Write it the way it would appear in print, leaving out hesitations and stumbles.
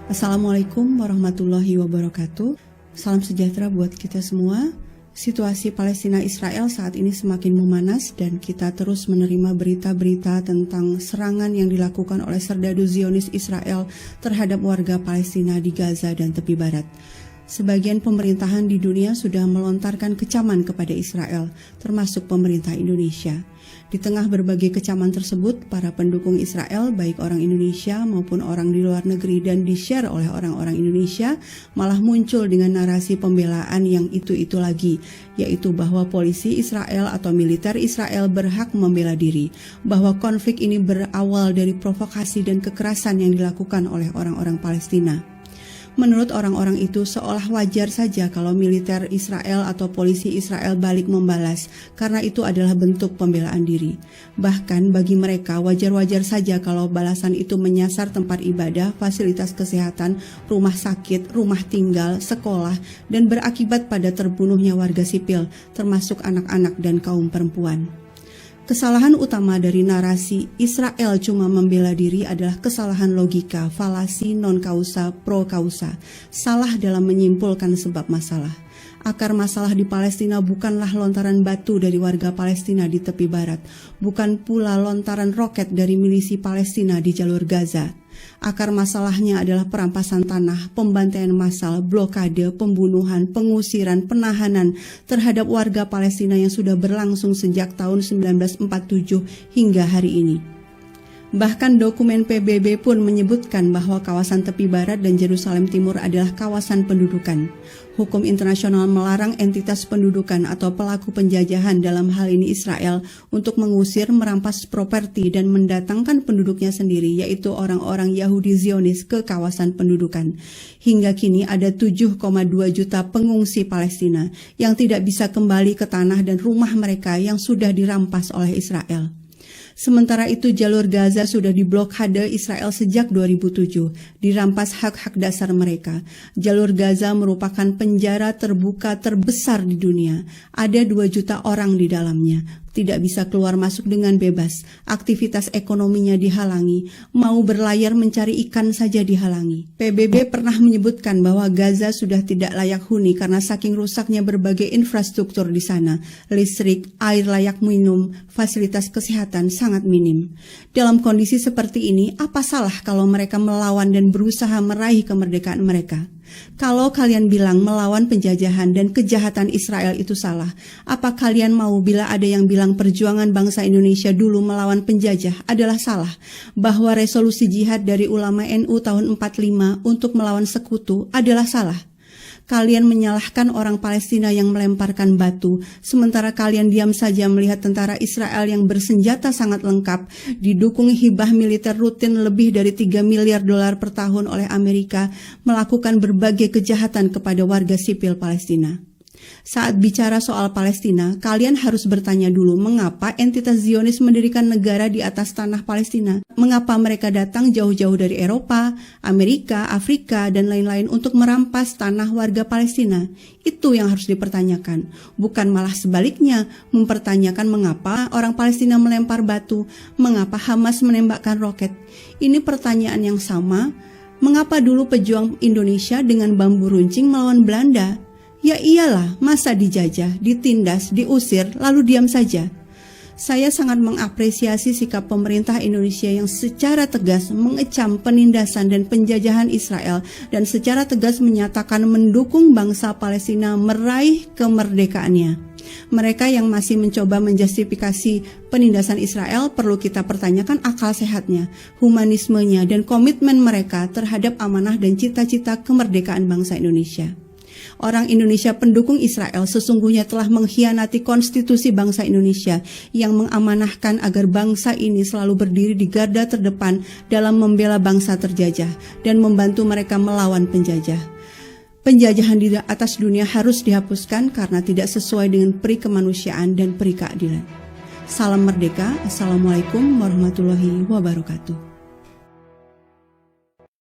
Assalamualaikum warahmatullahi wabarakatuh. Salam sejahtera buat kita semua. Situasi Palestina-Israel saat ini semakin memanas dan kita terus menerima berita-berita tentang serangan yang dilakukan oleh serdadu Zionis Israel terhadap warga Palestina di Gaza dan tepi barat. Sebagian pemerintahan di dunia sudah melontarkan kecaman kepada Israel, termasuk pemerintah Indonesia. Di tengah berbagai kecaman tersebut, para pendukung Israel, baik orang Indonesia maupun orang di luar negeri dan di-share oleh orang-orang Indonesia, malah muncul dengan narasi pembelaan yang itu-itu lagi, yaitu bahwa polisi Israel atau militer Israel berhak membela diri, bahwa konflik ini berawal dari provokasi dan kekerasan yang dilakukan oleh orang-orang Palestina. Menurut orang-orang itu seolah wajar saja kalau militer Israel atau polisi Israel balik membalas karena itu adalah bentuk pembelaan diri. Bahkan bagi mereka wajar-wajar saja kalau balasan itu menyasar tempat ibadah, fasilitas kesehatan, rumah sakit, rumah tinggal, sekolah, dan berakibat pada terbunuhnya warga sipil termasuk anak-anak dan kaum perempuan. Kesalahan utama dari narasi Israel cuma membela diri adalah kesalahan logika, falasi non kausa pro kausa, salah dalam menyimpulkan sebab masalah. Akar masalah di Palestina bukanlah lontaran batu dari warga Palestina di tepi barat, bukan pula lontaran roket dari milisi Palestina di jalur Gaza. Akar masalahnya adalah perampasan tanah, pembantaian massal, blokade, pembunuhan, pengusiran, penahanan terhadap warga Palestina yang sudah berlangsung sejak tahun 1947 hingga hari ini. Bahkan dokumen PBB pun menyebutkan bahwa kawasan tepi barat dan Yerusalem Timur adalah kawasan pendudukan. Hukum internasional melarang entitas pendudukan atau pelaku penjajahan dalam hal ini Israel untuk mengusir, merampas properti dan mendatangkan penduduknya sendiri, yaitu orang-orang Yahudi Zionis ke kawasan pendudukan. Hingga kini ada 7,2 juta pengungsi Palestina yang tidak bisa kembali ke tanah dan rumah mereka yang sudah dirampas oleh Israel. Sementara itu jalur Gaza sudah diblokade Israel sejak 2007, dirampas hak-hak dasar mereka. Jalur Gaza merupakan penjara terbuka terbesar di dunia. Ada 2 juta orang di dalamnya. Tidak bisa keluar masuk dengan bebas, aktivitas ekonominya dihalangi, mau berlayar mencari ikan saja dihalangi. PBB pernah menyebutkan bahwa Gaza sudah tidak layak huni karena saking rusaknya berbagai infrastruktur di sana, listrik, air layak minum, fasilitas kesehatan sangat minim. Dalam kondisi seperti ini, apa salah kalau mereka melawan dan berusaha meraih kemerdekaan mereka? Kalau kalian bilang melawan penjajahan dan kejahatan Israel itu salah, apa kalian mau bila ada yang bilang perjuangan bangsa Indonesia dulu melawan penjajah adalah salah? Bahwa resolusi jihad dari ulama NU tahun 45 untuk melawan sekutu adalah salah? Kalian menyalahkan orang Palestina yang melemparkan batu, sementara kalian diam saja melihat tentara Israel yang bersenjata sangat lengkap, didukung hibah militer rutin lebih dari 3 miliar dolar per tahun oleh Amerika, melakukan berbagai kejahatan kepada warga sipil Palestina. Saat bicara soal Palestina, kalian harus bertanya dulu mengapa entitas Zionis mendirikan negara di atas tanah Palestina. Mengapa mereka datang jauh-jauh dari Eropa, Amerika, Afrika, dan lain-lain untuk merampas tanah warga Palestina. Itu yang harus dipertanyakan. Bukan malah sebaliknya, mempertanyakan mengapa orang Palestina melempar batu, mengapa Hamas menembakkan roket. Ini pertanyaan yang sama. Mengapa dulu pejuang Indonesia dengan bambu runcing melawan Belanda? Ya iyalah, masa dijajah, ditindas, diusir, lalu diam saja. Saya sangat mengapresiasi sikap pemerintah Indonesia yang secara tegas mengecam penindasan dan penjajahan Israel dan secara tegas menyatakan mendukung bangsa Palestina meraih kemerdekaannya. Mereka yang masih mencoba menjustifikasi penindasan Israel perlu kita pertanyakan akal sehatnya, humanismenya, dan komitmen mereka terhadap amanah dan cita-cita kemerdekaan bangsa Indonesia. Orang Indonesia pendukung Israel sesungguhnya telah mengkhianati konstitusi bangsa Indonesia yang mengamanahkan agar bangsa ini selalu berdiri di garda terdepan dalam membela bangsa terjajah dan membantu mereka melawan penjajah. Penjajahan di atas dunia harus dihapuskan karena tidak sesuai dengan peri kemanusiaan dan peri keadilan. Salam merdeka, Assalamualaikum warahmatullahi wabarakatuh.